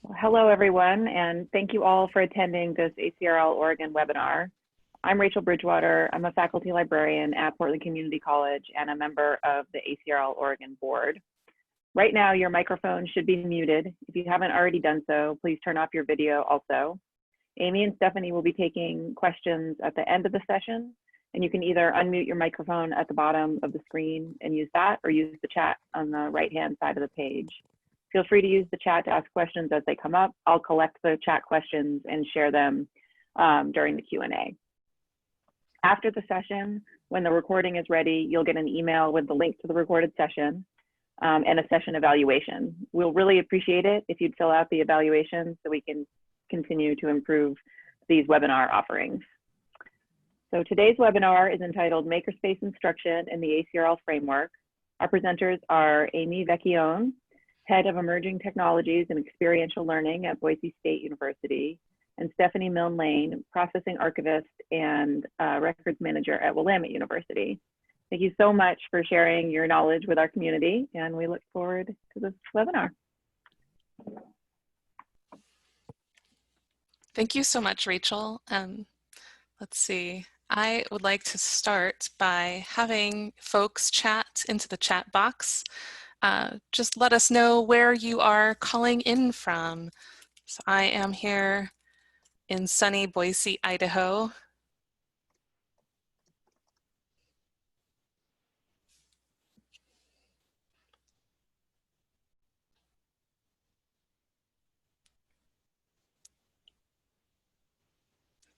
Well, hello, everyone, and thank you all for attending this ACRL Oregon webinar. I'm Rachel Bridgewater. I'm a faculty librarian at Portland Community College and a member of the ACRL Oregon board. Right now, your microphone should be muted. If you haven't already done so, please turn off your video also. Amy and Stephanie will be taking questions at the end of the session, and you can either unmute your microphone at the bottom of the screen and use that, or use the chat on the right-hand side of the page. Feel free to use the chat to ask questions as they come up. I'll collect the chat questions and share them during the Q&A. After the session, when the recording is ready, you'll get an email with the link to the recorded session and a session evaluation. We'll really appreciate it if you'd fill out the evaluation so we can continue to improve these webinar offerings. So today's webinar is entitled Makerspace Instruction in the ACRL Framework. Our presenters are Amy Vecchione, Head of Emerging Technologies and Experiential Learning at Boise State University, and Stephanie Milne-Lane, Processing Archivist and Records Manager at Willamette University. Thank you so much for sharing your knowledge with our community, and we look forward to this webinar. Thank you so much, Rachel. Let's see. I would like to start by having folks chat into the chat box. Just let us know where you are calling in from. So I am here in sunny Boise, Idaho.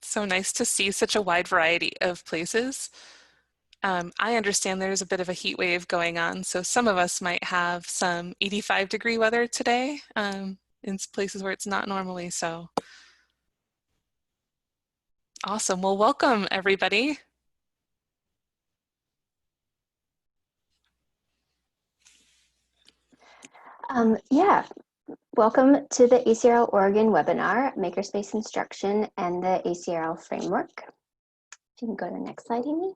It's so nice to see such a wide variety of places. I understand there's a bit of a heat wave going on, so some of us might have some 85-degree weather today in places where it's not normally so. Awesome. Well, welcome, everybody. Welcome to the ACRL Oregon webinar, Makerspace Instruction and the ACRL Framework. If you can go to the next slide, Amy.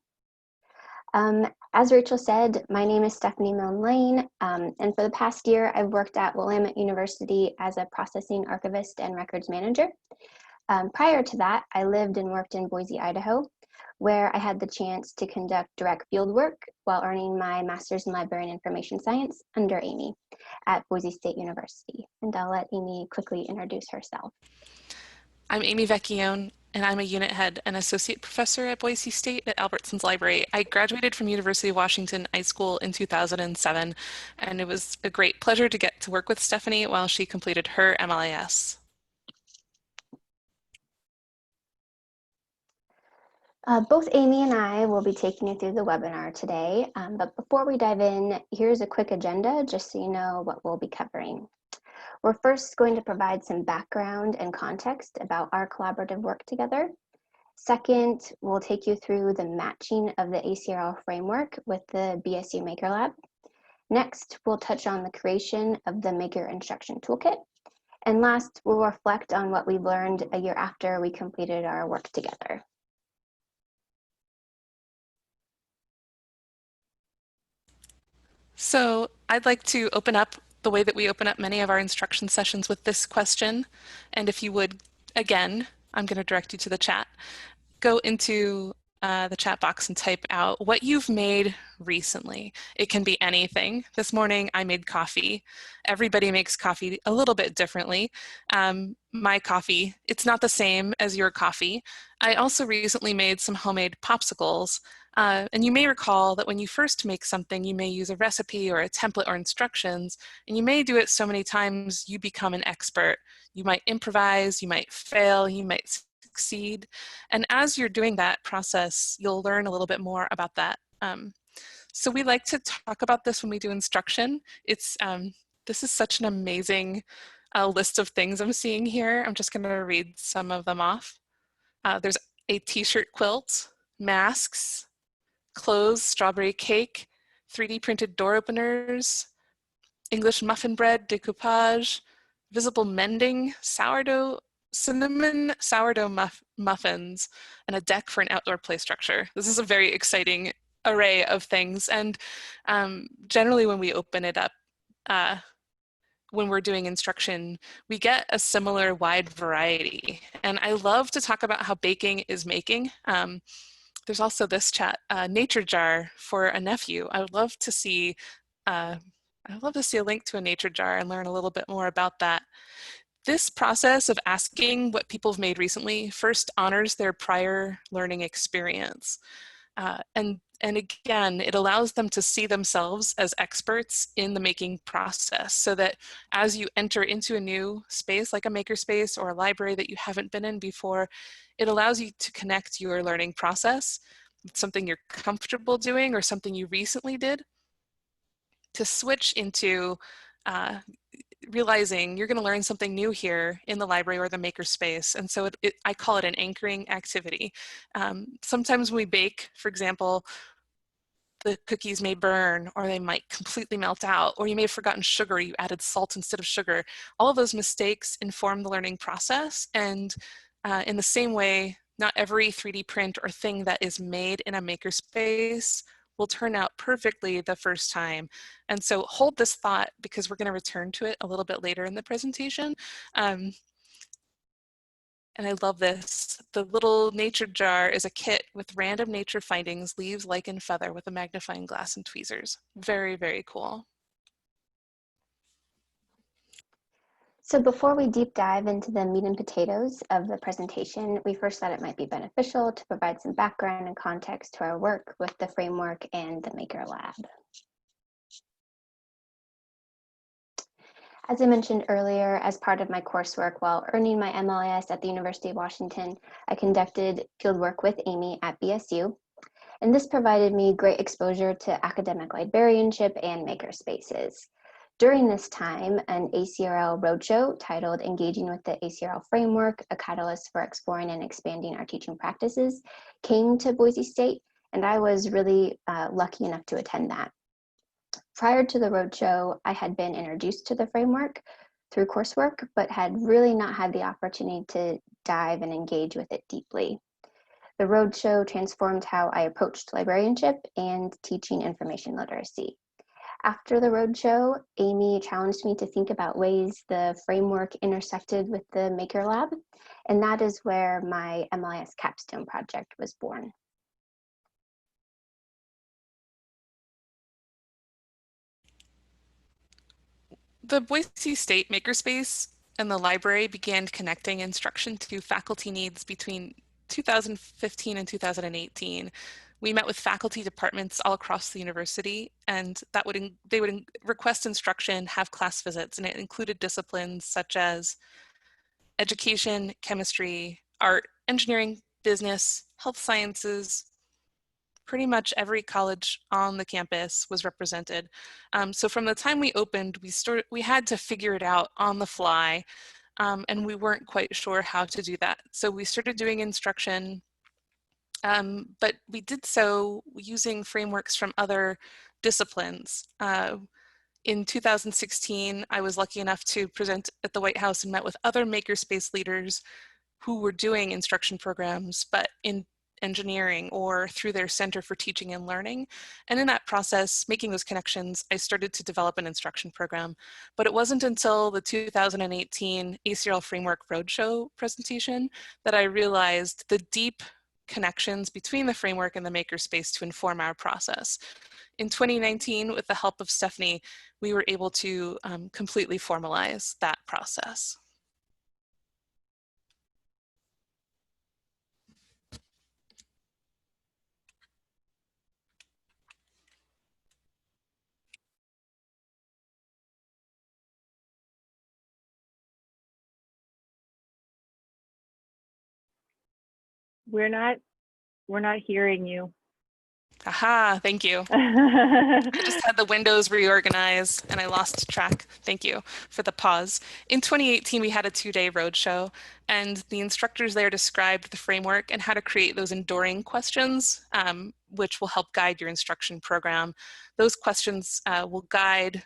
As Rachel said, my name is Stephanie Milne-Lane, and for the past year, I've worked at Willamette University as a processing archivist and records manager. Prior to that, I lived and worked in Boise, Idaho, where I had the chance to conduct direct field work while earning my master's in library and information science under Amy at Boise State University. And I'll let Amy quickly introduce herself. I'm Amy Vecchione, and I'm a unit head and associate professor at Boise State at Albertsons Library. I graduated from University of Washington High School in 2007, and it was a great pleasure to get to work with Stephanie while she completed her MLIS. Both Amy and I will be taking you through the webinar today, but before we dive in, here's a quick agenda just so you know what we'll be covering. We're first going to provide some background and context about our collaborative work together. Second, we'll take you through the matching of the ACRL framework with the BSU Maker Lab. Next, we'll touch on the creation of the Maker Instruction Toolkit. And last, we'll reflect on what we learned a year after we completed our work together. So I'd like to open up the way that we open up many of our instruction sessions with this question. And if you would, again, I'm going to direct you to the chat. Go into the chat box and type out what you've made recently. It can be anything. This morning I made coffee. Everybody makes coffee a little bit differently. My coffee, it's not the same as your coffee. I also recently made some homemade popsicles. And you may recall that when you first make something, you may use a recipe or a template or instructions, and you may do it so many times you become an expert. You might improvise, you might fail, you might succeed. And as you're doing that process, you'll learn a little bit more about that. So we like to talk about this when we do instruction. This is such an amazing list of things I'm seeing here. I'm just going to read some of them off. There's a t-shirt quilt, masks, clothes, strawberry cake, 3D printed door openers, English muffin bread, decoupage, visible mending, sourdough, cinnamon sourdough muffins, and a deck for an outdoor play structure. This is a very exciting array of things, and generally when we open it up, when we're doing instruction, we get a similar wide variety. And I love to talk about how baking is making. There's also this chat, nature jar for a nephew. I'd love to see a link to a nature jar and learn a little bit more about that. This process of asking what people have made recently first honors their prior learning experience. And again, it allows them to see themselves as experts in the making process, so that as you enter into a new space like a makerspace or a library that you haven't been in before, it allows you to connect your learning process with something you're comfortable doing or something you recently did, to switch into realizing you're going to learn something new here in the library or the makerspace. And so I call it an anchoring activity. Sometimes when we bake, for example, the cookies may burn, or they might completely melt out, or you may have forgotten sugar, you added salt instead of sugar. All of those mistakes inform the learning process. And in the same way, not every 3D print or thing that is made in a makerspace will turn out perfectly the first time. And so hold this thought, because we're going to return to it a little bit later in the presentation. And I love this. The little nature jar is a kit with random nature findings, leaves, lichen, feather, with a magnifying glass and tweezers. Very, very cool. So before we deep dive into the meat and potatoes of the presentation, we first thought it might be beneficial to provide some background and context to our work with the framework and the Maker Lab. As I mentioned earlier, as part of my coursework while earning my MLIS at the University of Washington, I conducted fieldwork with Amy at BSU, and this provided me great exposure to academic librarianship and makerspaces. During this time, an ACRL roadshow titled Engaging with the ACRL Framework, a Catalyst for Exploring and Expanding Our Teaching Practices, came to Boise State, and I was really lucky enough to attend that. Prior to the roadshow, I had been introduced to the framework through coursework, but had really not had the opportunity to dive and engage with it deeply. The roadshow transformed how I approached librarianship and teaching information literacy. After the roadshow, Amy challenged me to think about ways the framework intersected with the Maker Lab, and that is where my MLIS capstone project was born. The Boise State Makerspace and the library began connecting instruction to faculty needs between 2015 and 2018. We met with faculty departments all across the university, and they would request instruction, have class visits, and it included disciplines such as education, chemistry, art, engineering, business, health sciences. Pretty much every college on the campus was represented. So from the time we opened, we had to figure it out on the fly, and we weren't quite sure how to do that. So we started doing instruction, but we did so using frameworks from other disciplines. In 2016, I was lucky enough to present at the White House and met with other makerspace leaders who were doing instruction programs, but in engineering or through their Center for Teaching and Learning. And in that process, making those connections, I started to develop an instruction program. But it wasn't until the 2018 ACRL Framework Roadshow presentation that I realized the deep connections between the framework and the makerspace to inform our process. In 2019, with the help of Stephanie, we were able to completely formalize that process. We're not hearing you. Aha, thank you. I just had the windows reorganize and I lost track. Thank you for the pause. In 2018, we had a 2-day roadshow, and the instructors there described the framework and how to create those enduring questions, which will help guide your instruction program. Those questions will guide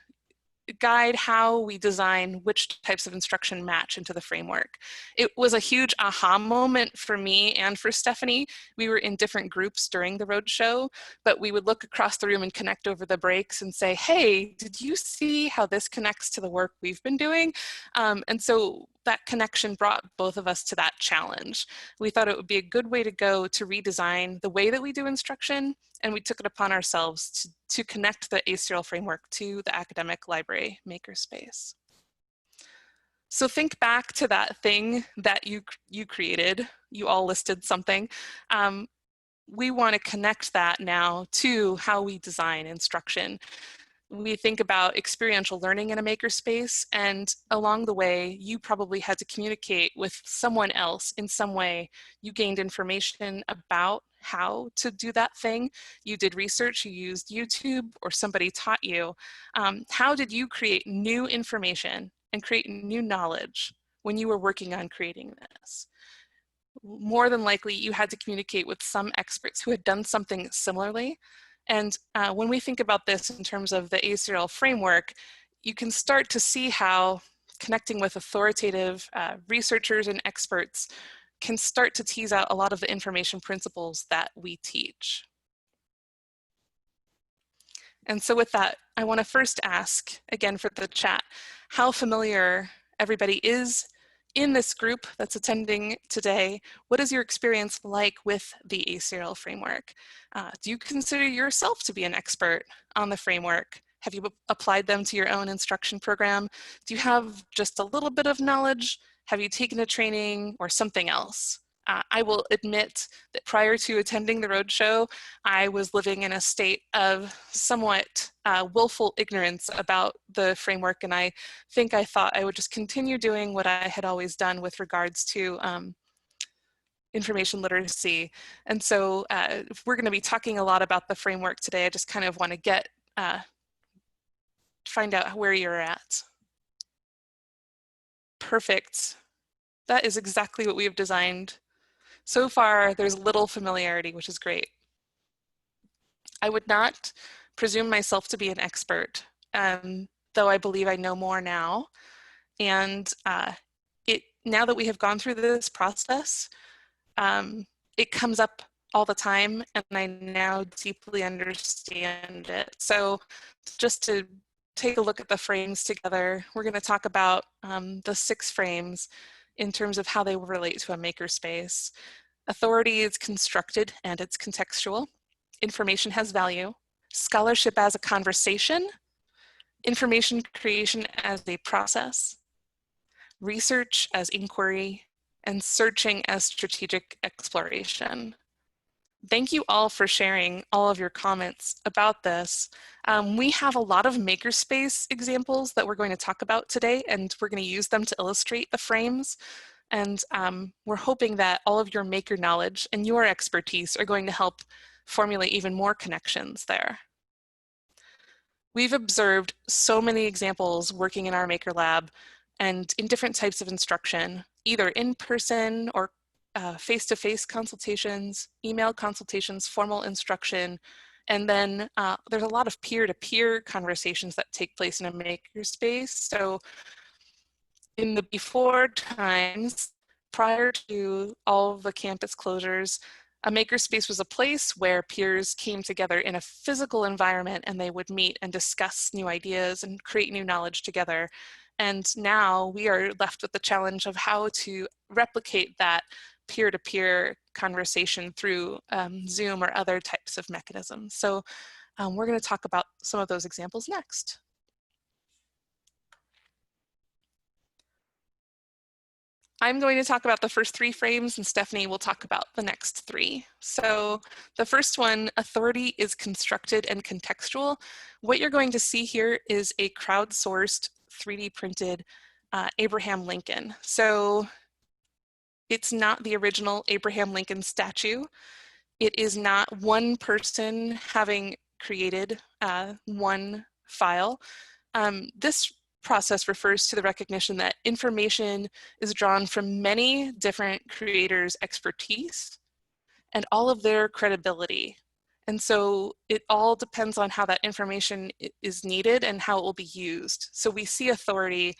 guide how we design which types of instruction match into the framework. It was a huge aha moment for me and for Stephanie. We were in different groups during the roadshow, but we would look across the room and connect over the breaks and say, hey, did you see how this connects to the work we've been doing? And so that connection brought both of us to that challenge. We thought it would be a good way to go to redesign the way that we do instruction, and we took it upon ourselves to connect the ACRL framework to the academic library makerspace. So think back to that thing that you created. You all listed something. We want to connect that now to how we design instruction. We think about experiential learning in a makerspace, and along the way, you probably had to communicate with someone else in some way. You gained information about how to do that thing. You did research, you used YouTube, or somebody taught you. How did you create new information and create new knowledge when you were working on creating this? More than likely, you had to communicate with some experts who had done something similarly. And when we think about this in terms of the ACRL framework, you can start to see how connecting with authoritative researchers and experts can start to tease out a lot of the information principles that we teach. And so with that, I want to first ask, again for the chat, how familiar everybody is in this group that's attending today. What is your experience like with the ACRL framework? Do you consider yourself to be an expert on the framework? Have you applied them to your own instruction program? Do you have just a little bit of knowledge? Have you taken a training or something else? I will admit that prior to attending the roadshow, I was living in a state of somewhat willful ignorance about the framework, and I think I thought I would just continue doing what I had always done with regards to information literacy. And so if we're going to be talking a lot about the framework today, I just kind of want to find out where you're at. Perfect. That is exactly what we have designed. So far, there's little familiarity, which is great. I would not presume myself to be an expert, though I believe I know more now. And now that we have gone through this process, it comes up all the time, and I now deeply understand it. So just to take a look at the frames together, we're going to talk about the 6 frames in terms of how they will relate to a makerspace. Authority is constructed and it's contextual. Information has value. Scholarship as a conversation. Information creation as a process. Research as inquiry. And searching as strategic exploration. Thank you all for sharing all of your comments about this. We have a lot of makerspace examples that we're going to talk about today, and we're going to use them to illustrate the frames. And we're hoping that all of your maker knowledge and your expertise are going to help formulate even more connections there. We've observed so many examples working in our Maker Lab and in different types of instruction, either in person or face-to-face consultations, email consultations, formal instruction, and then there's a lot of peer-to-peer conversations that take place in a makerspace. So in the before times, prior to all of the campus closures, a makerspace was a place where peers came together in a physical environment, and they would meet and discuss new ideas and create new knowledge together. And now we are left with the challenge of how to replicate that peer-to-peer conversation through Zoom or other types of mechanisms. So we're going to talk about some of those examples next. I'm going to talk about the first 3 frames, and Stephanie will talk about the next 3. So the first one, authority is constructed and contextual. What you're going to see here is a crowdsourced 3D printed Abraham Lincoln. So it's not the original Abraham Lincoln statue. It is not one person having created one file. This process refers to the recognition that information is drawn from many different creators' expertise and all of their credibility. And so it all depends on how that information is needed and how it will be used. So we see authority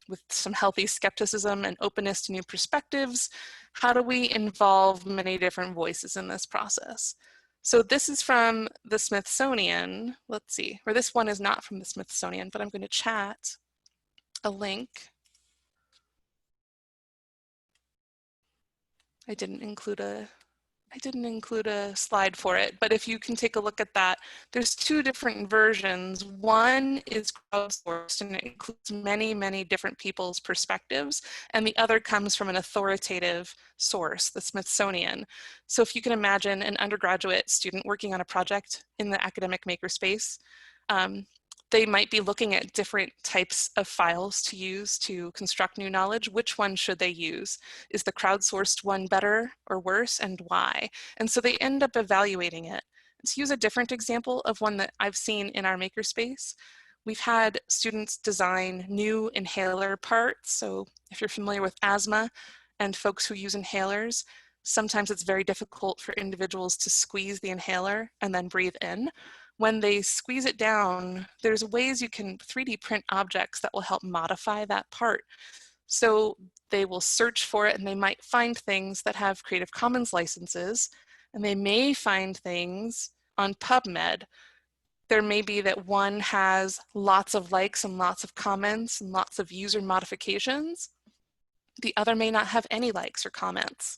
with some healthy skepticism and openness to new perspectives. How do we involve many different voices in this process? So this is from the Smithsonian. Let's see, or this one is not from the Smithsonian, but I'm going to chat a link. I didn't include a slide for it, but if you can take a look at that, there's two different versions. One is crowdsourced and it includes many, many different people's perspectives, and the other comes from an authoritative source, the Smithsonian. So if you can imagine an undergraduate student working on a project in the academic makerspace, they might be looking at different types of files to use to construct new knowledge. Which one should they use? Is the crowdsourced one better or worse, and why? And so they end up evaluating it. Let's use a different example of one that I've seen in our makerspace. We've had students design new inhaler parts. So if you're familiar with asthma and folks who use inhalers, sometimes it's very difficult for individuals to squeeze the inhaler and then breathe in. When they squeeze it down, there's ways you can 3D print objects that will help modify that part. So they will search for it and they might find things that have Creative Commons licenses, and they may find things on PubMed. There may be that one has lots of likes and lots of comments and lots of user modifications. The other may not have any likes or comments.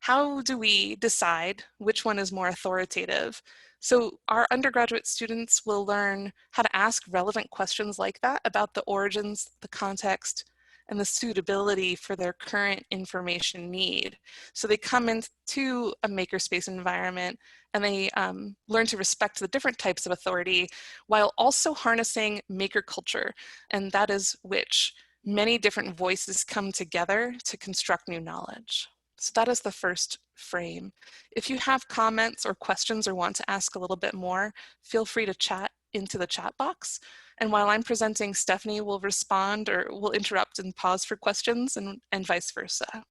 How do we decide which one is more authoritative? So our undergraduate students will learn how to ask relevant questions like that about the origins, the context, and the suitability for their current information need. So they come into a makerspace environment and they learn to respect the different types of authority while also harnessing maker culture, and that is which many different voices come together to construct new knowledge. So that is the first frame. If you have comments or questions or want to ask a little bit more, feel free to chat into the chat box. And while I'm presenting, Stephanie will respond or will interrupt and pause for questions, and vice versa.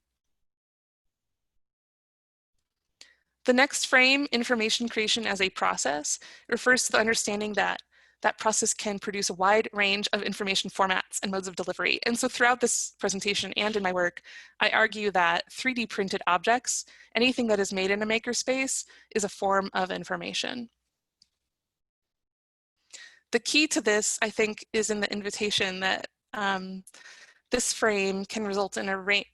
The next frame, information creation as a process, refers to the understanding that that process can produce a wide range of information formats and modes of delivery. And so throughout this presentation and in my work, I argue that 3D printed objects, anything that is made in a makerspace, is a form of information. The key to this, I think, is in the invitation that this frame can result in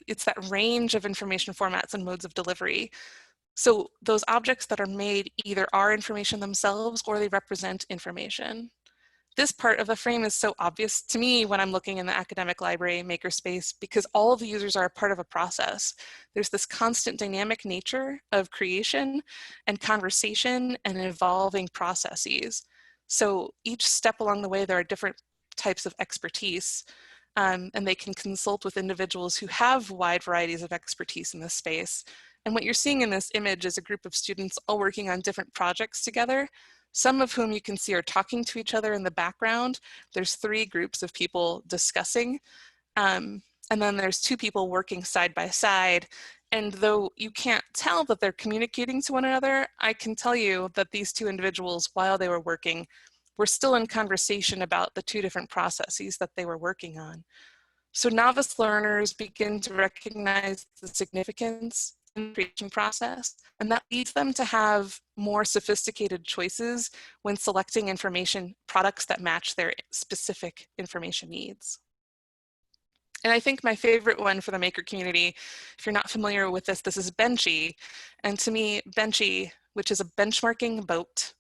it's that range of information formats and modes of delivery. So those objects that are made either are information themselves or they represent information. This part of the frame is so obvious to me when I'm looking in the academic library makerspace because all of the users are a part of a process. There's this constant dynamic nature of creation and conversation and evolving processes. So each step along the way, there are different types of expertise, and they can consult with individuals who have wide varieties of expertise in this space. And what you're seeing in this image is a group of students all working on different projects together, some of whom you can see are talking to each other in the background. There's 3 groups of people discussing, and then there's 2 people working side by side. And though you can't tell that they're communicating to one another, I can tell you that these 2 individuals, while they were working, were still in conversation about the 2 different processes that they were working on. So novice learners begin to recognize the significance in the creation process, and that leads them to have more sophisticated choices when selecting information products that match their specific information needs. And I think my favorite one for the maker community, if you're not familiar with this, this is Benchy. And to me, Benchy, which is a benchmarking boat,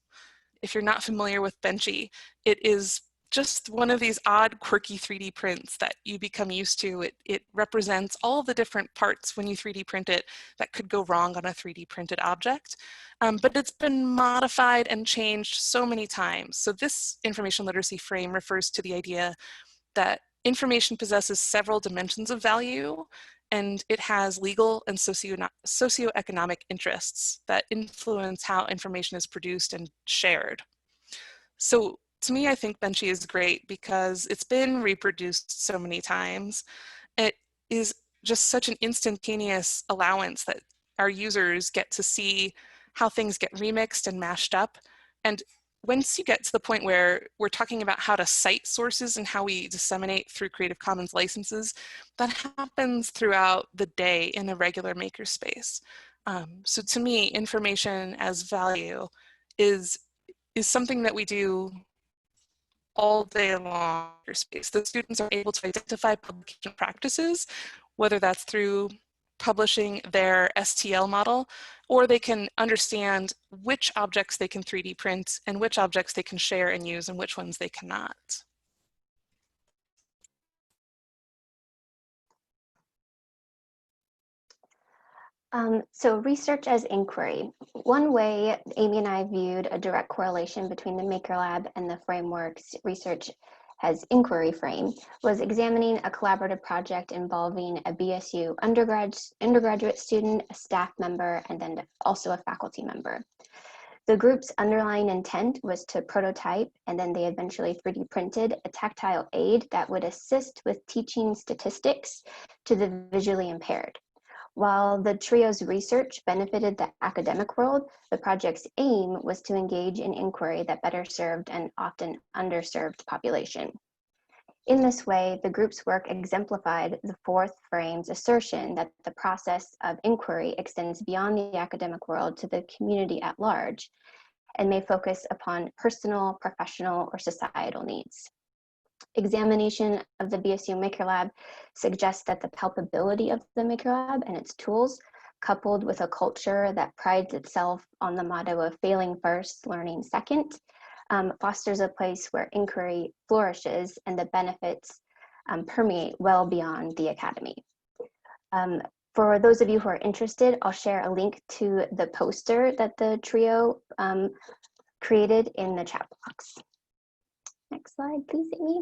if you're not familiar with Benchy, it is just one of these odd, quirky 3D prints that you become used to. It represents all the different parts when you 3D print it that could go wrong on a 3D printed object. But it's been modified and changed so many times. So this information literacy frame refers to the idea that information possesses several dimensions of value, and it has legal and socioeconomic interests that influence how information is produced and shared. So to me, I think Benchy is great because it's been reproduced so many times. It is just such an instantaneous allowance that our users get to see how things get remixed and mashed up. And once you get to the point where we're talking about how to cite sources and how we disseminate through Creative Commons licenses, that happens throughout the day in a regular makerspace. So to me, information as value is something that we do all day long in space. The students are able to identify publication practices, whether that's through publishing their STL model, or they can understand which objects they can 3D print and which objects they can share and use and which ones they cannot. So research as inquiry. One way Amy and I viewed a direct correlation between the Maker Lab and the framework's research as inquiry frame was examining a collaborative project involving a BSU undergraduate student, a staff member, and then also a faculty member. The group's underlying intent was to prototype, and then they eventually 3D printed a tactile aid that would assist with teaching statistics to the visually impaired. While the trio's research benefited the academic world, the project's aim was to engage in inquiry that better served an often underserved population. In this way, the group's work exemplified the fourth frame's assertion that the process of inquiry extends beyond the academic world to the community at large and may focus upon personal, professional, or societal needs. Examination of the BSU Maker Lab suggests that the palpability of the Maker Lab and its tools, coupled with a culture that prides itself on the motto of failing first, learning second, fosters a place where inquiry flourishes and the benefits permeate well beyond the academy. For those of you who are interested, I'll share a link to the poster that the trio created in the chat box. Next slide, please, Amy.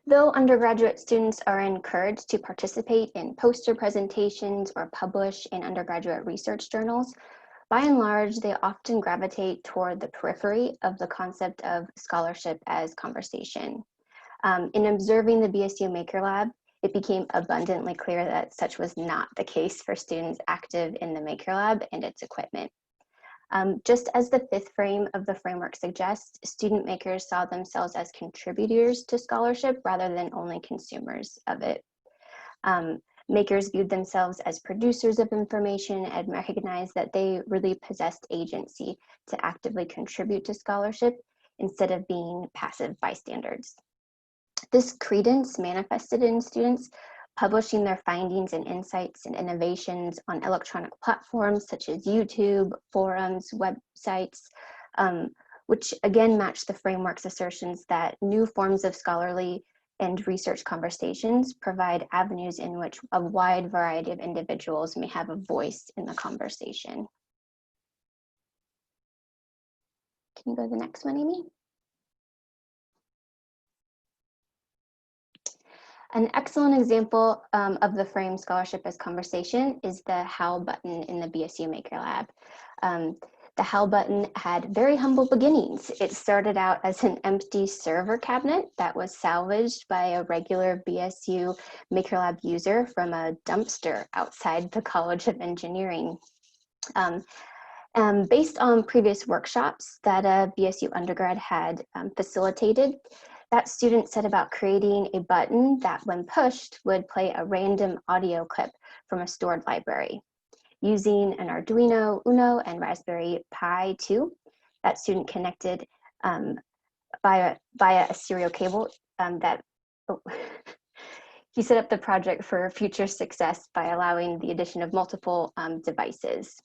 Though undergraduate students are encouraged to participate in poster presentations or publish in undergraduate research journals, by and large, they often gravitate toward the periphery of the concept of scholarship as conversation. In observing the BSU Maker Lab, it became abundantly clear that such was not the case for students active in the Maker Lab and its equipment. Just as the fifth frame of the framework suggests, student makers saw themselves as contributors to scholarship rather than only consumers of it. Makers viewed themselves as producers of information and recognized that they really possessed agency to actively contribute to scholarship instead of being passive bystanders. This credence manifested in students publishing their findings and insights and innovations on electronic platforms such as YouTube, forums, websites, which again match the framework's assertions that new forms of scholarly and research conversations provide avenues in which a wide variety of individuals may have a voice in the conversation. Can you go to the next one, Amy? An excellent example of the frame scholarship as conversation is the HAL button in the BSU Maker Lab. The HAL button had very humble beginnings. It started out as an empty server cabinet that was salvaged by a regular BSU Maker Lab user from a dumpster outside the College of Engineering. Based on previous workshops that a BSU undergrad had facilitated, that student set about creating a button that, when pushed, would play a random audio clip from a stored library. Using an Arduino Uno and Raspberry Pi 2, that student connected via a serial cable he set up the project for future success by allowing the addition of multiple devices.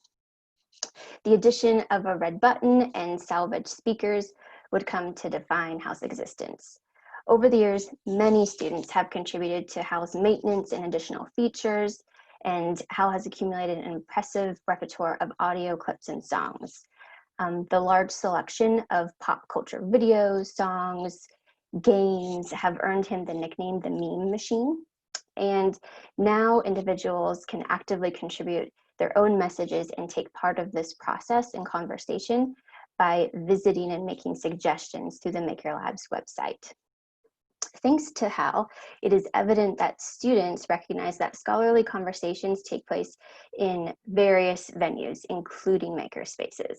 The addition of a red button and salvaged speakers would come to define HAL's existence. Over the years, many students have contributed to HAL's maintenance and additional features, and HAL has accumulated an impressive repertoire of audio clips and songs. The large selection of pop culture videos, songs, games have earned him the nickname the meme machine. And now individuals can actively contribute their own messages and take part of this process and conversation by visiting and making suggestions through the Maker Lab's website. Thanks to HAL, it is evident that students recognize that scholarly conversations take place in various venues, including makerspaces.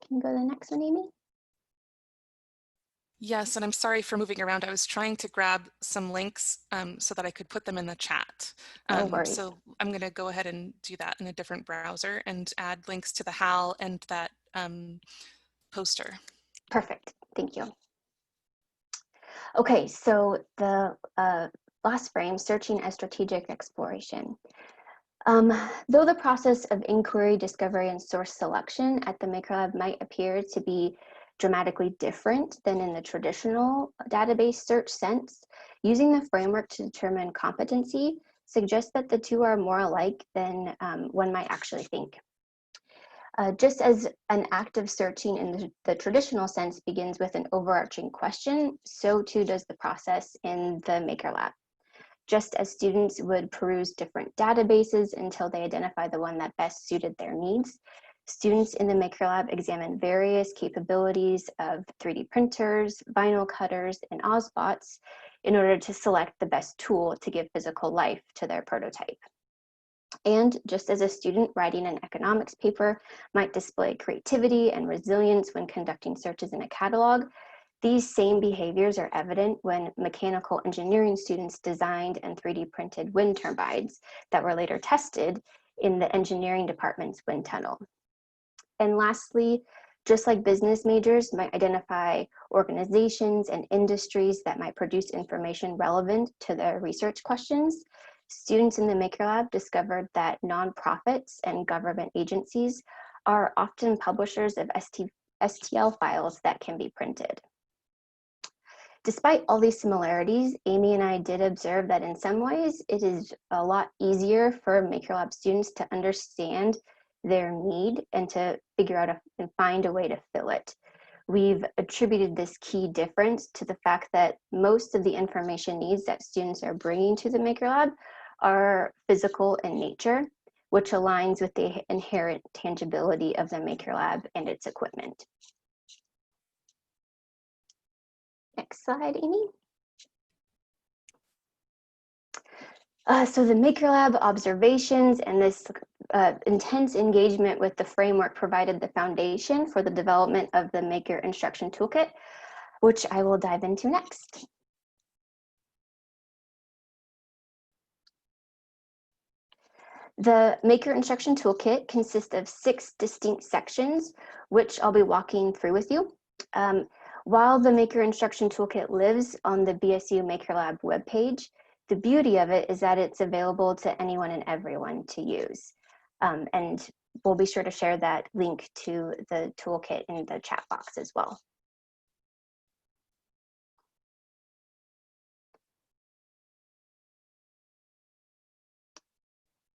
Can you go to the next one, Amy? Yes, and I'm sorry for moving around. I was trying to grab some links so that I could put them in the chat. No worries. So I'm going to go ahead and do that in a different browser and add links to the HAL and that poster. Perfect. Thank you. Okay, so the last frame, searching as strategic exploration. Though the process of inquiry, discovery, and source selection at the Maker Lab might appear to be dramatically different than in the traditional database search sense, using the framework to determine competency suggests that the two are more alike than one might actually think. Just as an act of searching in the traditional sense begins with an overarching question, so too does the process in the Maker Lab. Just as students would peruse different databases until they identify the one that best suited their needs, students in the Maker Lab examine various capabilities of 3D printers, vinyl cutters, and Ozbots in order to select the best tool to give physical life to their prototype. And just as a student writing an economics paper might display creativity and resilience when conducting searches in a catalog, these same behaviors are evident when mechanical engineering students designed and 3D printed wind turbines that were later tested in the engineering department's wind tunnel. And lastly, just like business majors might identify organizations and industries that might produce information relevant to their research questions, students in the Maker Lab discovered that nonprofits and government agencies are often publishers of STL files that can be printed. Despite all these similarities, Amy and I did observe that in some ways it is a lot easier for Maker Lab students to understand their need and to figure out and find a way to fill it. We've attributed this key difference to the fact that most of the information needs that students are bringing to the Maker Lab are physical in nature, which aligns with the inherent tangibility of the Maker Lab and its equipment. Next slide, Amy. So the Maker Lab observations and this intense engagement with the framework provided the foundation for the development of the Maker Instruction Toolkit, which I will dive into next. The Maker Instruction Toolkit consists of 6 distinct sections, which I'll be walking through with you. While the Maker Instruction Toolkit lives on the BSU Maker Lab webpage, the beauty of it is that it's available to anyone and everyone to use. And we'll be sure to share that link to the toolkit in the chat box as well.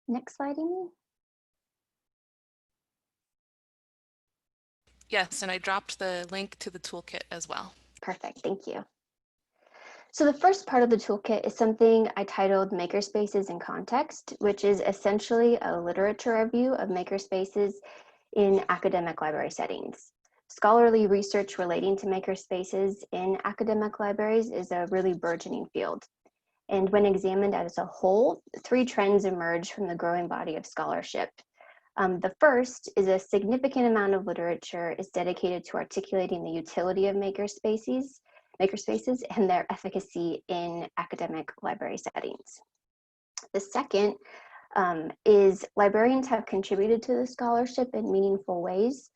Next slide, Amy. Yes, and I dropped the link to the toolkit as well. Perfect, thank you. So the first part of the toolkit is something I titled Makerspaces in Context, which is essentially a literature review of makerspaces in academic library settings. Scholarly research relating to makerspaces in academic libraries is a really burgeoning field. And when examined as a whole, 3 trends emerge from the growing body of scholarship. The first is a significant amount of literature is dedicated to articulating the utility of makerspaces and their efficacy in academic library settings. The second is librarians have contributed to the scholarship in meaningful ways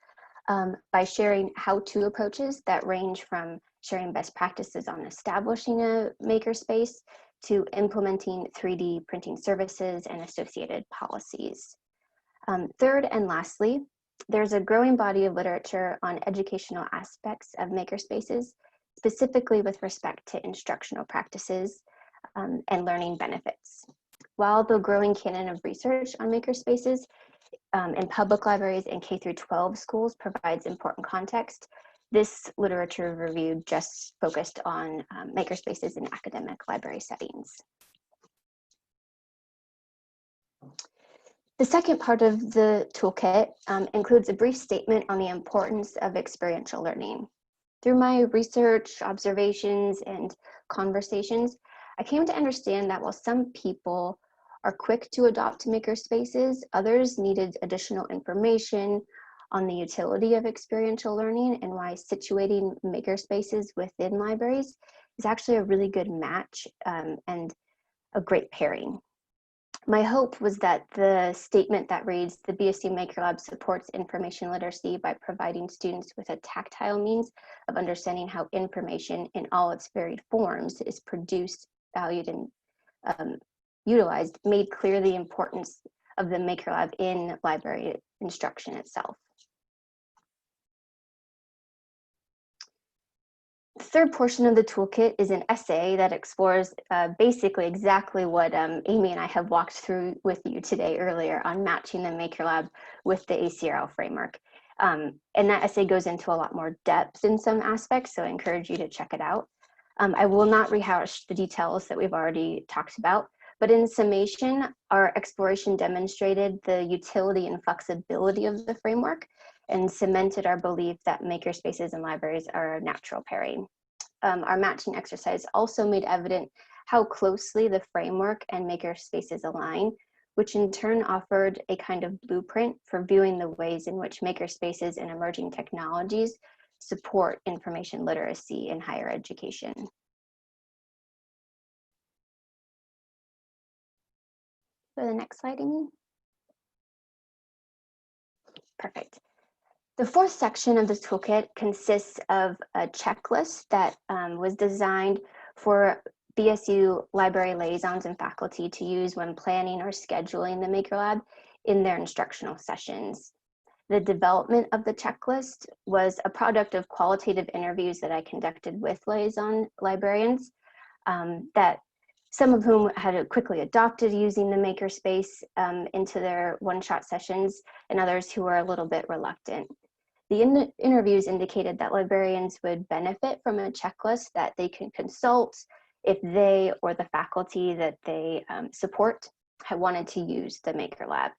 by sharing how-to approaches that range from sharing best practices on establishing a makerspace to implementing 3D printing services and associated policies. Third and lastly, there's a growing body of literature on educational aspects of makerspaces, specifically with respect to instructional practices and learning benefits. While the growing canon of research on makerspaces in public libraries and K-12 schools provides important context, this literature review just focused on makerspaces in academic library settings. The second part of the toolkit includes a brief statement on the importance of experiential learning. Through my research, observations, and conversations, I came to understand that while some people are quick to adopt makerspaces, others needed additional information on the utility of experiential learning and why situating makerspaces within libraries is actually a really good match and a great pairing. My hope was that the statement that reads, the BSU Maker Lab supports information literacy by providing students with a tactile means of understanding how information in all its varied forms is produced, valued, and utilized, made clear the importance of the Maker Lab in library instruction itself. The third portion of the toolkit is an essay that explores basically exactly what Amy and I have walked through with you today earlier on matching the Maker Lab with the ACRL framework. And that essay goes into a lot more depth in some aspects, so I encourage you to check it out. I will not rehash the details that we've already talked about, but in summation, our exploration demonstrated the utility and flexibility of the framework and cemented our belief that makerspaces and libraries are a natural pairing. Our matching exercise also made evident how closely the framework and makerspaces align, which in turn offered a kind of blueprint for viewing the ways in which makerspaces and emerging technologies support information literacy in higher education. Go to the next slide, Amy. Perfect. The fourth section of the toolkit consists of a checklist that was designed for BSU library liaisons and faculty to use when planning or scheduling the Maker Lab in their instructional sessions. The development of the checklist was a product of qualitative interviews that I conducted with liaison librarians that some of whom had quickly adopted using the Makerspace into their one-shot sessions, and others who were a little bit reluctant. The interviews indicated that librarians would benefit from a checklist that they can consult if they or the faculty that they support had wanted to use the Maker Lab.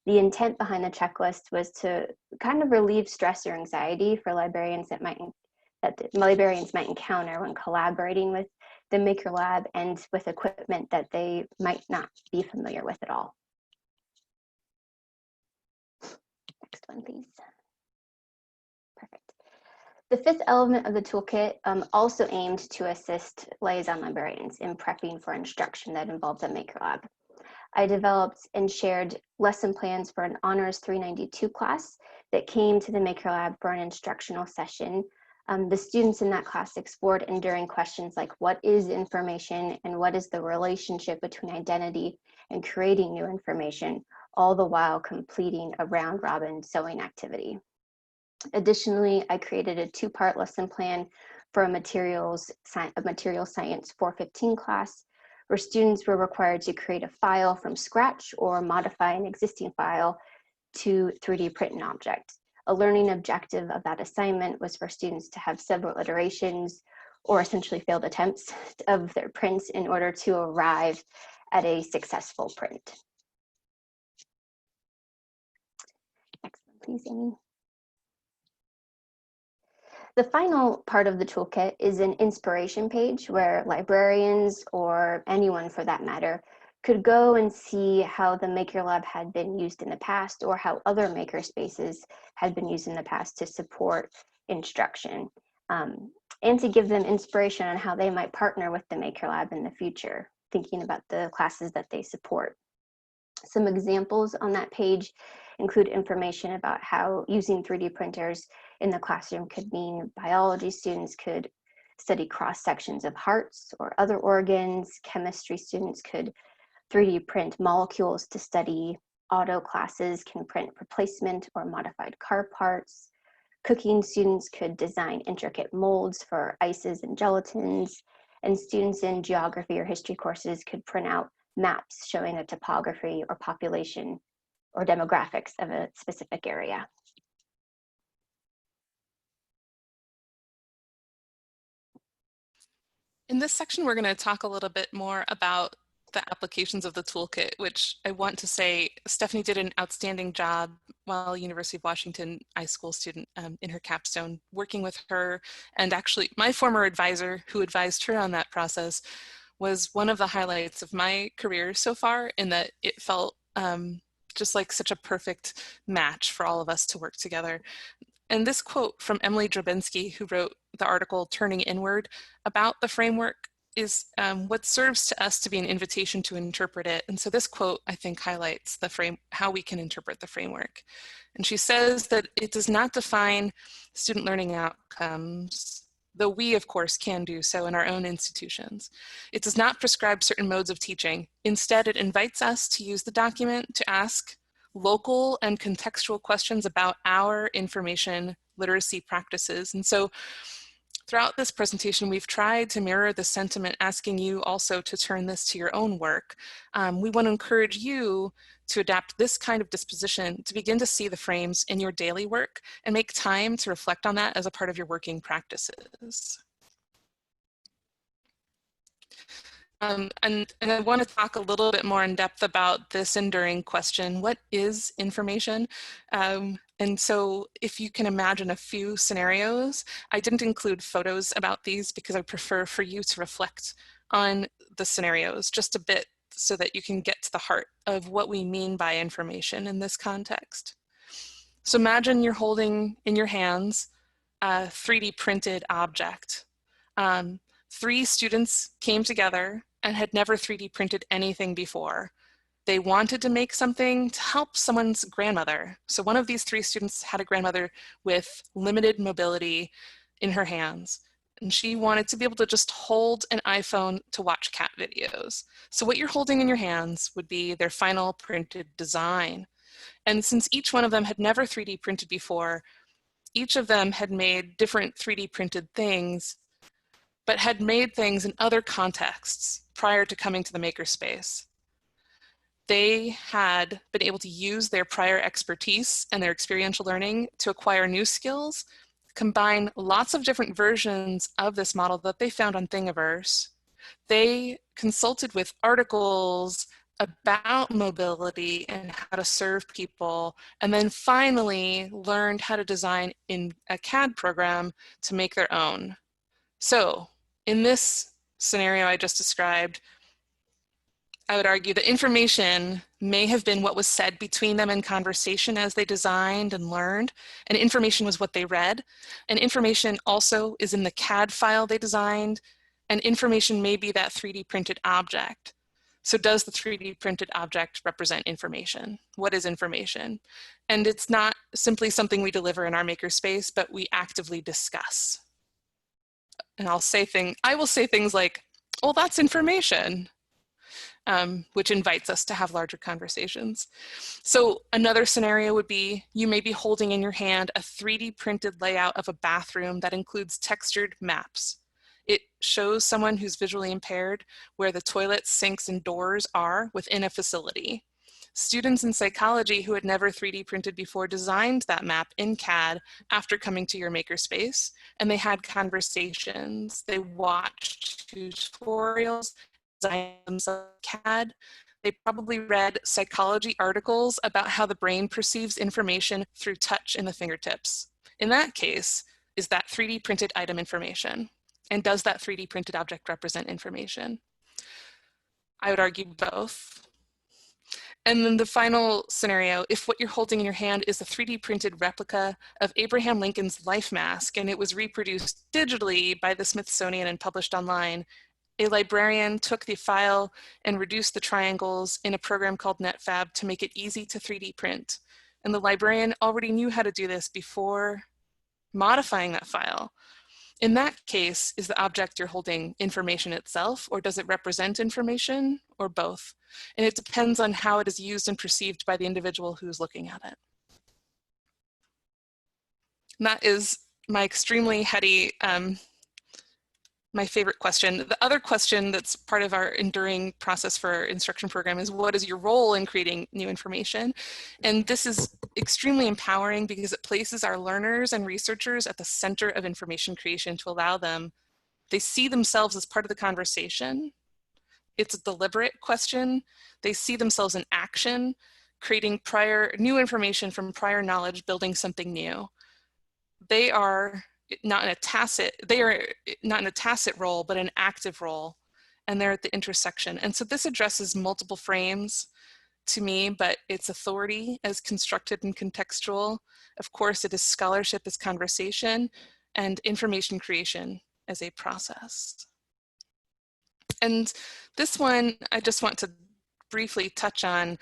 The intent behind the checklist was to kind of relieve stress or anxiety for librarians that librarians might encounter when collaborating with the Maker Lab and with equipment that they might not be familiar with at all. Next one, please. Perfect. The fifth element of the toolkit also aimed to assist liaison librarians in prepping for instruction that involved the Maker Lab. I developed and shared lesson plans for an Honors 392 class that came to the Maker Lab for an instructional session. The students in that class explored enduring questions like what is information and what is the relationship between identity and creating new information, all the while completing a round-robin sewing activity. Additionally, I created a two-part lesson plan for a materials science 415 class, where students were required to create a file from scratch or modify an existing file to 3D print an object. A learning objective of that assignment was for students to have several iterations or essentially failed attempts of their prints in order to arrive at a successful print. Next one, please, Amy. The final part of the toolkit is an inspiration page where librarians, or anyone for that matter, could go and see how the Maker Lab had been used in the past or how other makerspaces had been used in the past to support instruction, and to give them inspiration on how they might partner with the Maker Lab in the future, thinking about the classes that they support. Some examples on that page include information about how using 3D printers in the classroom could mean biology students could study cross sections of hearts or other organs, chemistry students could 3D print molecules to study, auto classes can print replacement or modified car parts, cooking students could design intricate molds for ices and gelatins, and students in geography or history courses could print out maps showing the topography or population or demographics of a specific area. In this section, we're going to talk a little bit more about the applications of the toolkit, which I want to say Stephanie did an outstanding job while University of Washington iSchool student in her capstone, working with her. And actually my former advisor who advised her on that process was one of the highlights of my career so far, in that it felt just like such a perfect match for all of us to work together. And this quote from Emily Drabinski, who wrote the article Turning Inward about the framework, is what serves to us to be an invitation to interpret it. And so this quote, I think, highlights the how we can interpret the framework. And she says that it does not define student learning outcomes, though we, of course, can do so in our own institutions. It does not prescribe certain modes of teaching. Instead, it invites us to use the document to ask local and contextual questions about our information literacy practices. And so throughout this presentation, we've tried to mirror the sentiment, asking you also to turn this to your own work. We want to encourage you to adapt this kind of disposition to begin to see the frames in your daily work and make time to reflect on that as a part of your working practices. And I want to talk a little bit more in depth about this enduring question: what is information? And so if you can imagine a few scenarios, I didn't include photos about these because I prefer for you to reflect on the scenarios just a bit so that you can get to the heart of what we mean by information in this context. So imagine you're holding in your hands a 3D printed object. 3 students came together and had never 3D printed anything before. They wanted to make something to help someone's grandmother. So one of these 3 students had a grandmother with limited mobility in her hands, and she wanted to be able to just hold an iPhone to watch cat videos. So what you're holding in your hands would be their final printed design. And since each one of them had never 3D printed before, each of them had made different 3D printed things, but had made things in other contexts prior to coming to the Makerspace. They had been able to use their prior expertise and their experiential learning to acquire new skills, combine lots of different versions of this model that they found on Thingiverse. They consulted with articles about mobility and how to serve people, and then finally learned how to design in a CAD program to make their own. So in this scenario I just described, I would argue that information may have been what was said between them in conversation as they designed and learned, and information was what they read, and information also is in the CAD file they designed, and information may be that 3D printed object. So does the 3D printed object represent information? What is information? And it's not simply something we deliver in our Makerspace, but we actively discuss. And I will say things like, "Oh, that's information," which invites us to have larger conversations. So another scenario would be, you may be holding in your hand a 3D printed layout of a bathroom that includes textured maps. It shows someone who's visually impaired where the toilets, sinks, and doors are within a facility. Students in psychology who had never 3D printed before designed that map in CAD after coming to your Makerspace, and they had conversations. They watched tutorials, designed themselves in CAD. They probably read psychology articles about how the brain perceives information through touch in the fingertips. In that case, is that 3D printed item information? And does that 3D printed object represent information? I would argue both. And then the final scenario, if what you're holding in your hand is a 3D printed replica of Abraham Lincoln's life mask and it was reproduced digitally by the Smithsonian and published online, a librarian took the file and reduced the triangles in a program called NetFab to make it easy to 3D print. And the librarian already knew how to do this before modifying that file. In that case, is the object you're holding information itself, or does it represent information, or both? And it depends on how it is used and perceived by the individual who's looking at it. And that is my extremely heady, my favorite question. The other question that's part of our enduring process for our instruction program is, what is your role in creating new information? And this is extremely empowering because it places our learners and researchers at the center of information creation to allow them, they see themselves as part of the conversation. It's a deliberate question. They see themselves in action, creating new information from prior knowledge, building something new. They are not in a tacit role, but an active role, and they're at the intersection. And so this addresses multiple frames to me, but it's authority as constructed and contextual. Of course, it is scholarship as conversation, and information creation as a process. And this one I just want to briefly touch on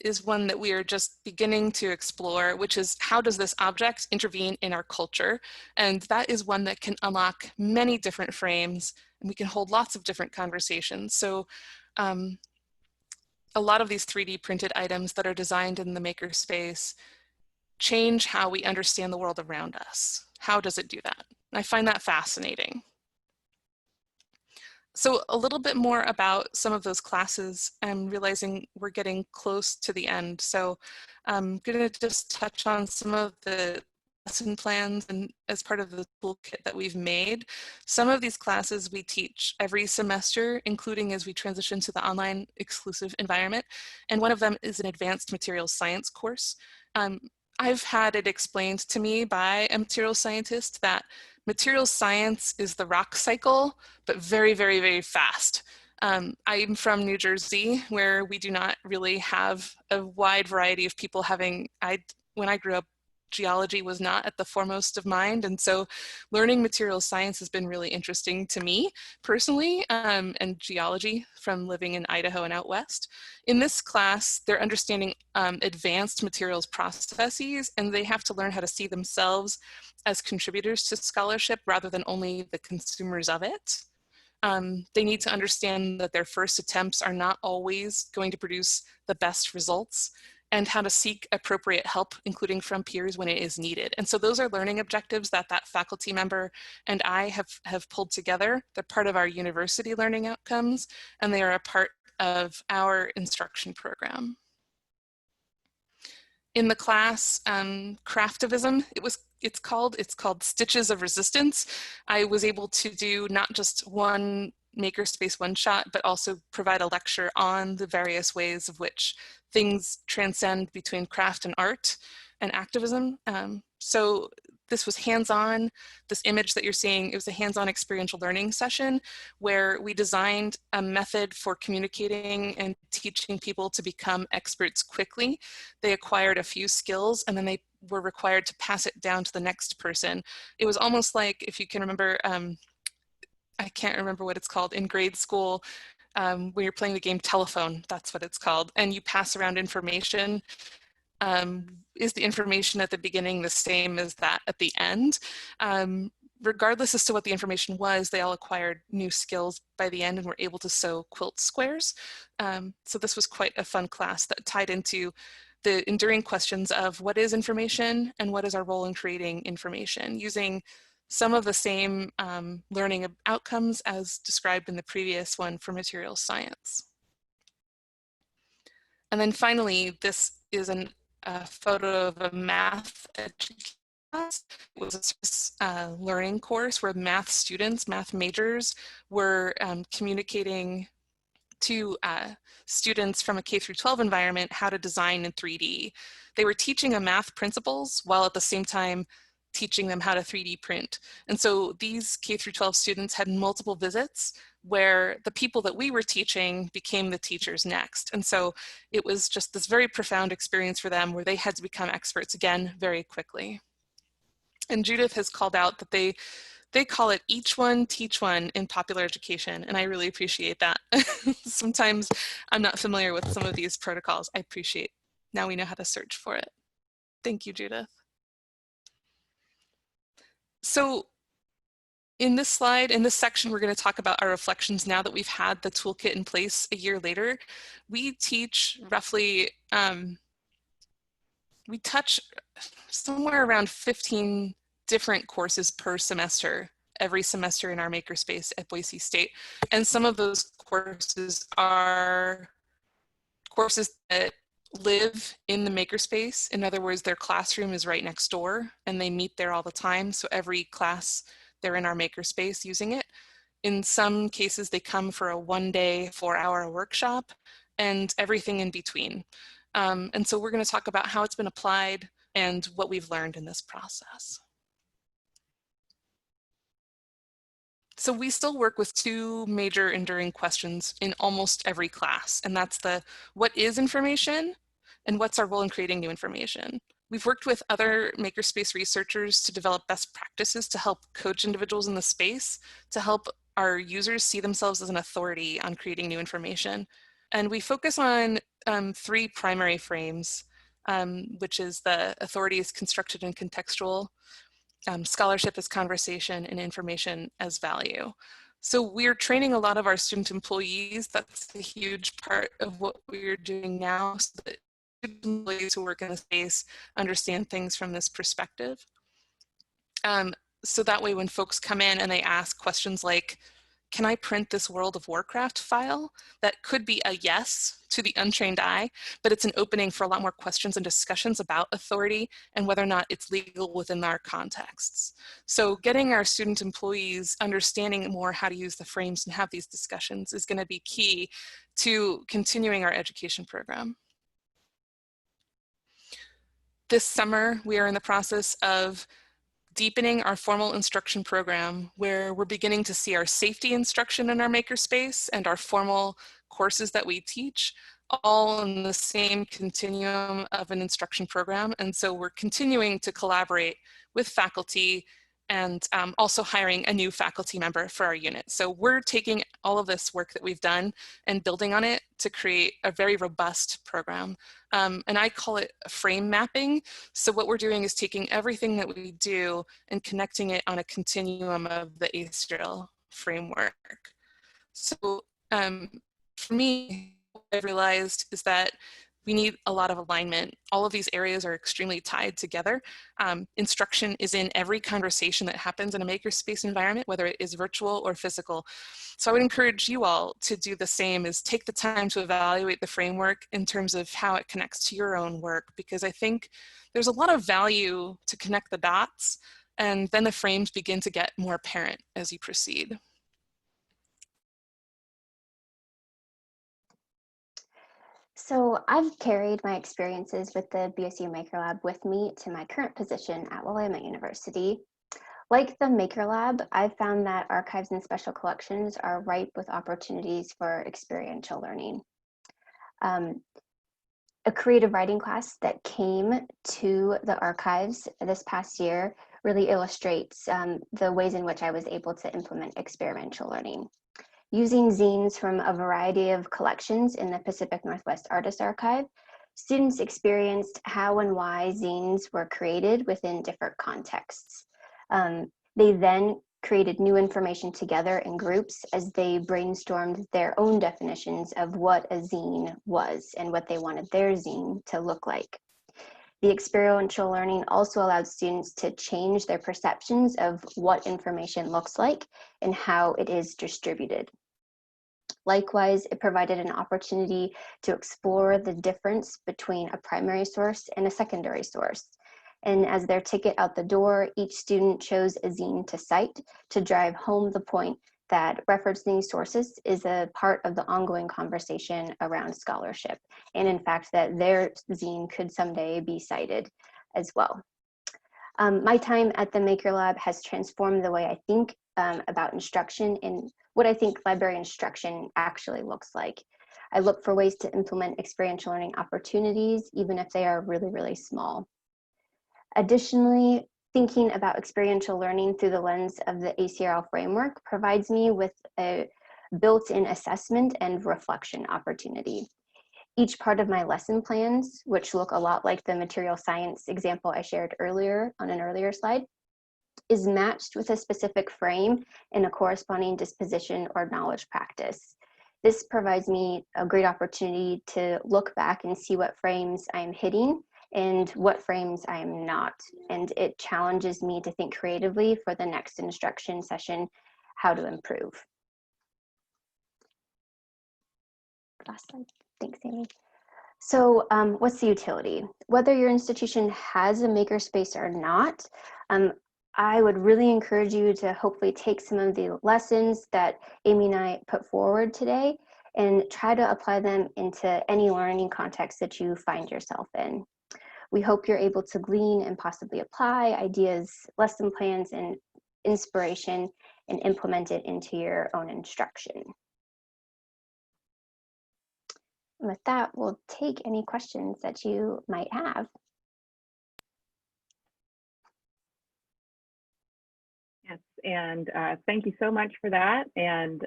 is one that we are just beginning to explore, which is how does this object intervene in our culture? And that is one that can unlock many different frames, and we can hold lots of different conversations. So a lot of these 3D printed items that are designed in the Makerspace change how we understand the world around us. How does it do that? I find that fascinating. So a little bit more about some of those classes. I'm realizing we're getting close to the end. So I'm going to just touch on some of the lesson plans and as part of the toolkit that we've made. Some of these classes we teach every semester, including as we transition to the online exclusive environment. And one of them is an advanced materials science course. I've had it explained to me by a materials scientist that materials science is the rock cycle, but very, very, very fast. I'm from New Jersey, where we do not really have a wide variety of people having, when I grew up, geology was not at the foremost of mind. And so learning materials science has been really interesting to me personally, and geology from living in Idaho and out west. In this class, they're understanding advanced materials processes, and they have to learn how to see themselves as contributors to scholarship rather than only the consumers of it. They need to understand that their first attempts are not always going to produce the best results, and how to seek appropriate help, including from peers when it is needed. And so those are learning objectives that that faculty member and I have pulled together. They're part of our university learning outcomes, and they are a part of our instruction program. In the class, craftivism, it's called Stitches of Resistance. I was able to do not just one Makerspace one-shot, but also provide a lecture on the various ways of which things transcend between craft and art and activism. So this was hands-on. This image that you're seeing, it was a hands-on experiential learning session where we designed a method for communicating and teaching people to become experts quickly. They acquired a few skills, and then they were required to pass it down to the next person. It was almost like, if you can remember, I can't remember what it's called, in grade school, when you're playing the game telephone, that's what it's called, and you pass around information. Is the information at the beginning the same as that at the end? Regardless as to what the information was, they all acquired new skills by the end and were able to sew quilt squares. So this was quite a fun class that tied into the enduring questions of what is information and what is our role in creating information, using some of the same learning outcomes as described in the previous one for materials science. And then finally, this is a photo of a math education class. It was a learning course where math students, math majors, were communicating to students from a K-12 environment how to design in 3D. They were teaching them math principles while at the same time teaching them how to 3D print. And so these K-12 students had multiple visits where the people that we were teaching became the teachers next. And so it was just this very profound experience for them where they had to become experts again very quickly. And Judith has called out that they call it each one, teach one in popular education. And I really appreciate that. Sometimes I'm not familiar with some of these protocols. I appreciate now we know how to search for it. Thank you, Judith. So in this slide, in this section, we're going to talk about our reflections now that we've had the toolkit in place a year later. We teach roughly, we touch somewhere around 15 different courses per semester, every semester in our Makerspace at Boise State. And some of those courses are courses that live in the Makerspace. In other words, their classroom is right next door and they meet there all the time. So every class, they're in our Makerspace using it. In some cases, they come for a 1-day, 4-hour workshop, and everything in between. And so we're going to talk about how it's been applied and what we've learned in this process. So we still work with two major enduring questions in almost every class, and that's the what is information and what's our role in creating new information. We've worked with other Makerspace researchers to develop best practices to help coach individuals in the space, to help our users see themselves as an authority on creating new information. And we focus on 3 primary frames, which is the authority is constructed and contextual, scholarship as conversation, and information as value. So we're training a lot of our student employees. That's a huge part of what we're doing now, so that employees who work in the space understand things from this perspective. So that way when folks come in and they ask questions like, can I print this World of Warcraft file? That could be a yes to the untrained eye, but it's an opening for a lot more questions and discussions about authority and whether or not it's legal within our contexts. So getting our student employees understanding more how to use the frames and have these discussions is going to be key to continuing our education program. This summer, we are in the process of deepening our formal instruction program, where we're beginning to see our safety instruction in our Makerspace and our formal courses that we teach all in the same continuum of an instruction program. And so we're continuing to collaborate with faculty and also hiring a new faculty member for our unit. So we're taking all of this work that we've done and building on it to create a very robust program. And I call it frame mapping. So what we're doing is taking everything that we do and connecting it on a continuum of the ACRL framework. So for me, what I've realized is that we need a lot of alignment. All of these areas are extremely tied together. Instruction is in every conversation that happens in a Makerspace environment, whether it is virtual or physical. So I would encourage you all to do the same, is take the time to evaluate the framework in terms of how it connects to your own work, because I think there's a lot of value to connect the dots, and then the frames begin to get more apparent as you proceed. So I've carried my experiences with the BSU Maker Lab with me to my current position at Willamette University. Like the Maker Lab, I've found that archives and special collections are ripe with opportunities for experiential learning. A creative writing class that came to the archives this past year really illustrates the ways in which I was able to implement experiential learning. Using zines from a variety of collections in the Pacific Northwest Artist Archive, students experienced how and why zines were created within different contexts. They then created new information together in groups as they brainstormed their own definitions of what a zine was and what they wanted their zine to look like. The experiential learning also allowed students to change their perceptions of what information looks like and how it is distributed. Likewise, it provided an opportunity to explore the difference between a primary source and a secondary source. And as their ticket out the door, each student chose a zine to cite to drive home the point that referencing sources is a part of the ongoing conversation around scholarship, and in fact that their zine could someday be cited as well. My time at the Maker Lab has transformed the way I think about instruction and what I think library instruction actually looks like. I look for ways to implement experiential learning opportunities, even if they are really, really small. Additionally, thinking about experiential learning through the lens of the ACRL framework provides me with a built-in assessment and reflection opportunity. Each part of my lesson plans, which look a lot like the material science example I shared earlier on an earlier slide, is matched with a specific frame and a corresponding disposition or knowledge practice. This provides me a great opportunity to look back and see what frames I'm hitting and what frames I am not. And it challenges me to think creatively for the next instruction session, how to improve. Last slide. Thanks, Amy. So what's the utility? Whether your institution has a Makerspace or not, I would really encourage you to hopefully take some of the lessons that Amy and I put forward today and try to apply them into any learning context that you find yourself in. We hope you're able to glean and possibly apply ideas, lesson plans, and inspiration and implement it into your own instruction. And with that, we'll take any questions that you might have. Yes, and thank you so much for that. And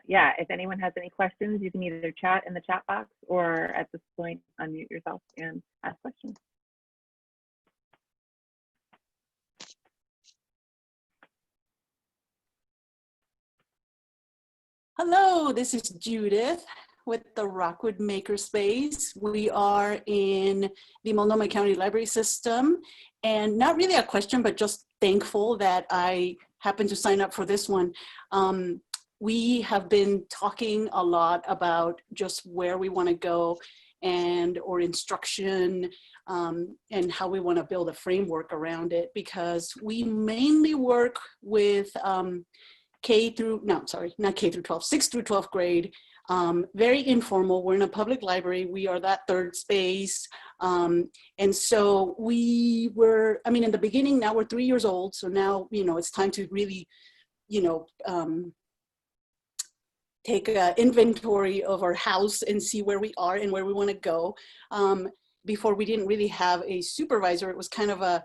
yeah, if anyone has any questions, you can either chat in the chat box or at this point, unmute yourself and ask questions. Hello, this is Judith with the Rockwood Makerspace. We are in the Multnomah County Library System, and not really a question, but just thankful that I happened to sign up for this one. We have been talking a lot about just where we want to go or instruction and how we want to build a framework around it, because we mainly work with K through 6th through 12th grade, very informal. We're in a public library. We are that third space. And so we were, in the beginning, now we're 3 years old. So now, it's time to really, take an inventory of our house and see where we are and where we want to go. Before, we didn't really have a supervisor. It was kind of a,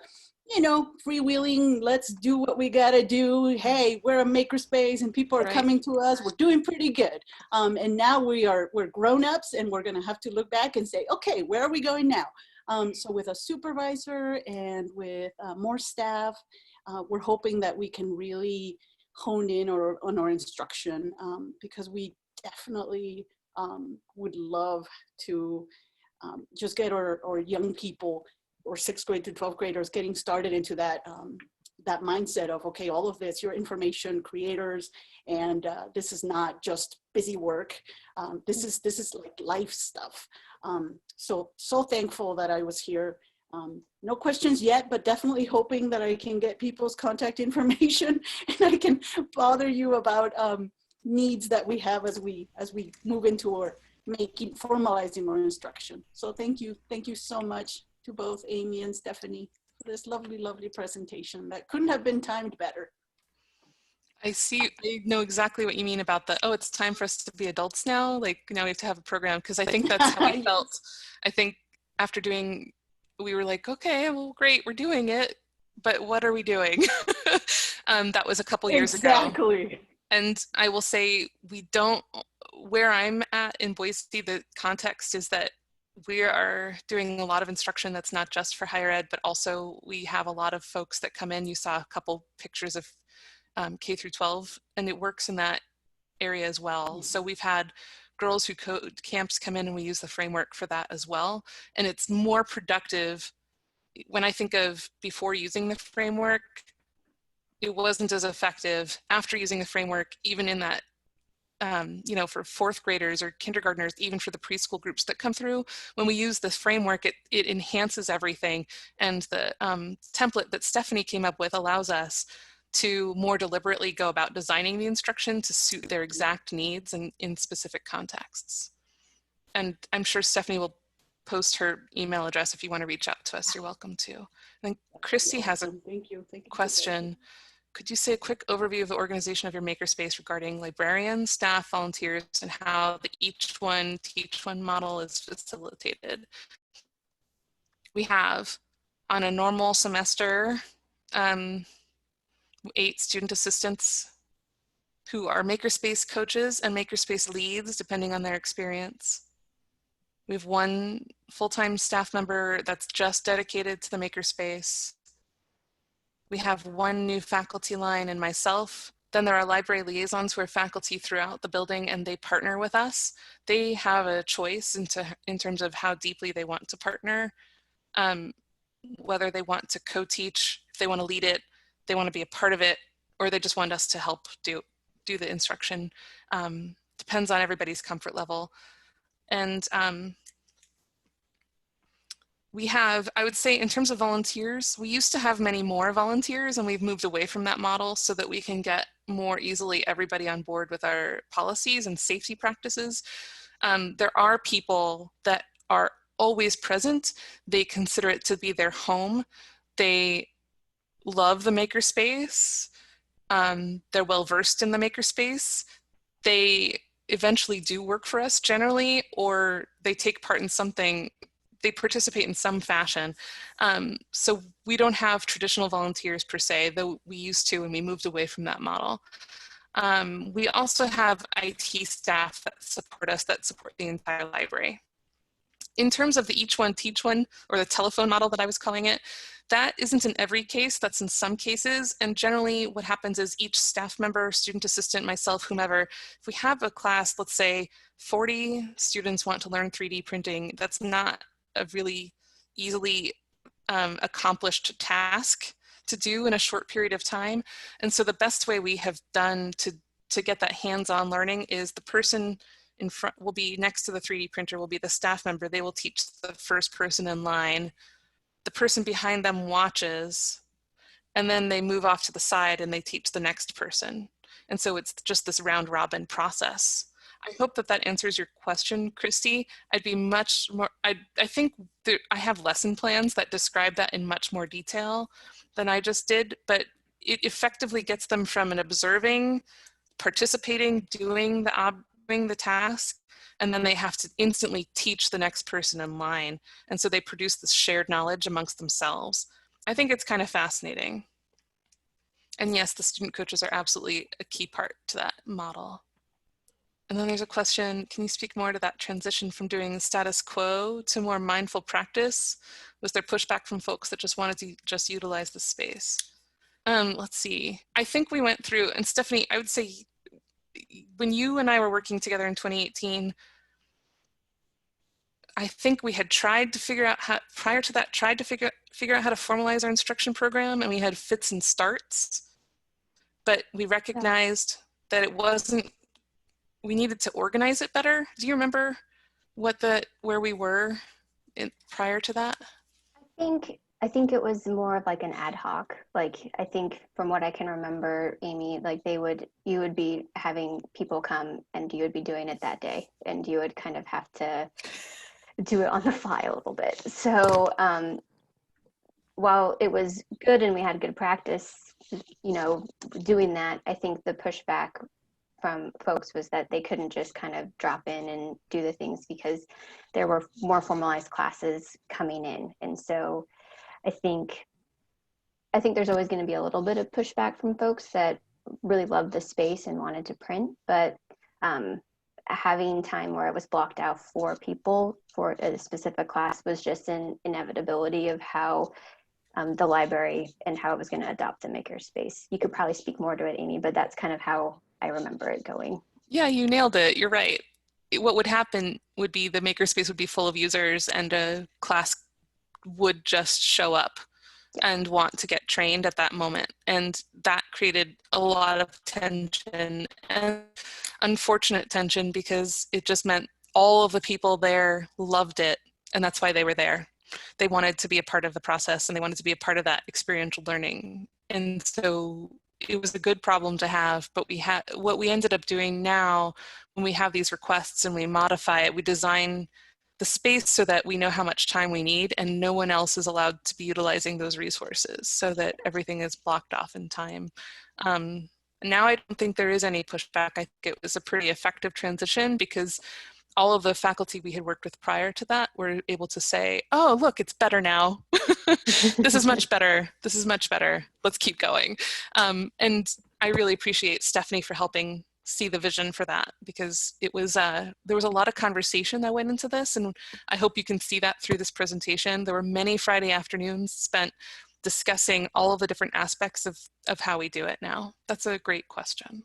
freewheeling, let's do what we gotta do. Hey, we're a makerspace and people are coming to us. We're doing pretty good. And now we're grown-ups and we're gonna have to look back and say, okay, where are we going now? So with a supervisor and with more staff, we're hoping that we can really hone in on our instruction, because we definitely would love to just get our young people, or 6th grade to 12th graders, getting started into that that mindset of, okay, all of this, you're information creators, and this is not just busy work. This is like life stuff. So thankful that I was here. No questions yet, but definitely hoping that I can get people's contact information and I can bother you about needs that we have as we move into our formalizing our instruction. So thank you so much to both Amy and Stephanie for this lovely, lovely presentation that couldn't have been timed better. I know exactly what you mean about it's time for us to be adults now. Like, now we have to have a program, because I think that's how we felt. I think after we were like, okay, well, great, we're doing it, but what are we doing? That was a couple years ago. Exactly. And I will say, where I'm at in Boise, the context is that we are doing a lot of instruction that's not just for higher ed, but also we have a lot of folks that come in. You saw a couple pictures of K through 12, and it works in that area as well. So we've had girls who code camps come in, and we use the framework for that as well. And it's more productive. When I think of before using the framework, it wasn't as effective. After using the framework, even in that, for 4th graders or kindergartners, even for the preschool groups that come through, when we use this framework, it enhances everything. And the template that Stephanie came up with allows us to more deliberately go about designing the instruction to suit their exact needs and in specific contexts. And I'm sure Stephanie will post her email address if you want to reach out to us. You're welcome to. And Christy has a question. Could you say a quick overview of the organization of your makerspace regarding librarians, staff, volunteers, and how the each one teach one model is facilitated? We have, on a normal semester, 8 student assistants who are makerspace coaches and makerspace leads, depending on their experience. We have 1 full-time staff member that's just dedicated to the makerspace. We have 1 new faculty line and myself. Then there are library liaisons who are faculty throughout the building, and they partner with us. They have a choice in terms of how deeply they want to partner, whether they want to co-teach, if they want to lead it, they want to be a part of it, or they just want us to help do the instruction. Depends on everybody's comfort level. And we have, I would say in terms of volunteers, we used to have many more volunteers and we've moved away from that model so that we can get more easily everybody on board with our policies and safety practices. There are people that are always present. They consider it to be their home. They love the makerspace. They're well versed in the makerspace. They eventually do work for us generally, or they take part in something, they participate in some fashion. So we don't have traditional volunteers per se, though we used to, and we moved away from that model. We also have IT staff that support us, that support the entire library. In terms of the each one teach one, or the telephone model that I was calling it, that isn't in every case, that's in some cases. And generally what happens is each staff member, student assistant, myself, whomever, if we have a class, let's say 40 students want to learn 3D printing, that's not a really easily accomplished task to do in a short period of time. And so the best way we have done to get that hands-on learning is the person in front will be next to the 3D printer, will be the staff member. They will teach the first person in line. The person behind them watches, and then they move off to the side and they teach the next person. And so it's just this round robin process. I hope that that answers your question, Christy. I'd be much more, I think I have lesson plans that describe that in much more detail than I just did, but it effectively gets them from an observing, participating, doing the task, and then they have to instantly teach the next person in line. And so they produce this shared knowledge amongst themselves. I think it's kind of fascinating. And yes, the student coaches are absolutely a key part to that model. And then there's a question, can you speak more to that transition from doing status quo to more mindful practice? Was there pushback from folks that just wanted to just utilize the space? Let's see, I think we went through, and Stephanie, I would say, when you and I were working together in 2018, I think we had tried to figure out how, prior to that, tried to figure out how to formalize our instruction program, and we had fits and starts, but we recognized that it wasn't, we needed to organize it better. Do you remember where we were prior to that? I think it was more of like an ad hoc. Like, I think from what I can remember, Amy, like you would be having people come and you would be doing it that day, and you would kind of have to do it on the fly a little bit. So while it was good and we had good practice, you know, doing that, I think the pushback from folks was that they couldn't just kind of drop in and do the things because there were more formalized classes coming in. And so I think there's always going to be a little bit of pushback from folks that really loved the space and wanted to print, but having time where it was blocked out for people for a specific class was just an inevitability of how the library and how it was going to adopt the makerspace. You could probably speak more to it, Amy, but that's kind of how I remember it going. Yeah, you nailed it. You're right. What would happen would be the makerspace would be full of users and a class would just show up and want to get trained at that moment. And that created a lot of tension, and unfortunate tension, because it just meant all of the people there loved it. And that's why they were there. They wanted to be a part of the process and they wanted to be a part of that experiential learning. And so it was a good problem to have, but what we ended up doing now when we have these requests and we modify it, we design the space so that we know how much time we need and no one else is allowed to be utilizing those resources so that everything is blocked off in time. Now I don't think there is any pushback. I think it was a pretty effective transition because all of the faculty we had worked with prior to that were able to say, oh, look, it's better now. This is much better. This is much better. Let's keep going. And I really appreciate Stephanie for helping see the vision for that, because it was there was a lot of conversation that went into this, and I hope you can see that through this presentation. There were many Friday afternoons spent discussing all of the different aspects of how we do it now. That's a great question.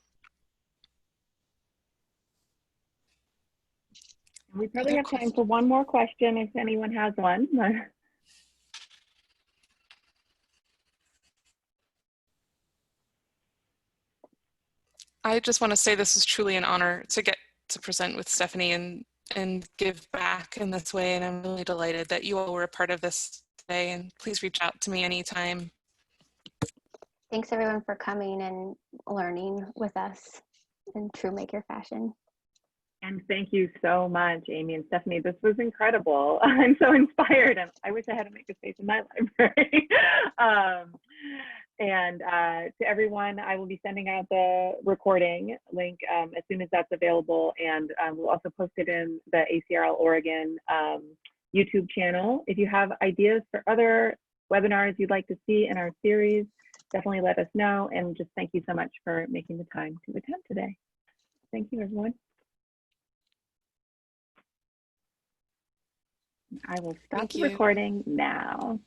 We probably have time for one more question if anyone has one. I just want to say this is truly an honor to get to present with Stephanie, and and give back in this way. And I'm really delighted that you all were a part of this today, and please reach out to me anytime. Thanks everyone for coming and learning with us in true maker fashion. And thank you so much, Amy and Stephanie. This was incredible. I'm so inspired. And I wish I had a Makerspace in my library. To everyone, I will be sending out the recording link as soon as that's available. And we'll also post it in the ACRL Oregon YouTube channel. If you have ideas for other webinars you'd like to see in our series, definitely let us know. And just thank you so much for making the time to attend today. Thank you, everyone. I will stop the recording now.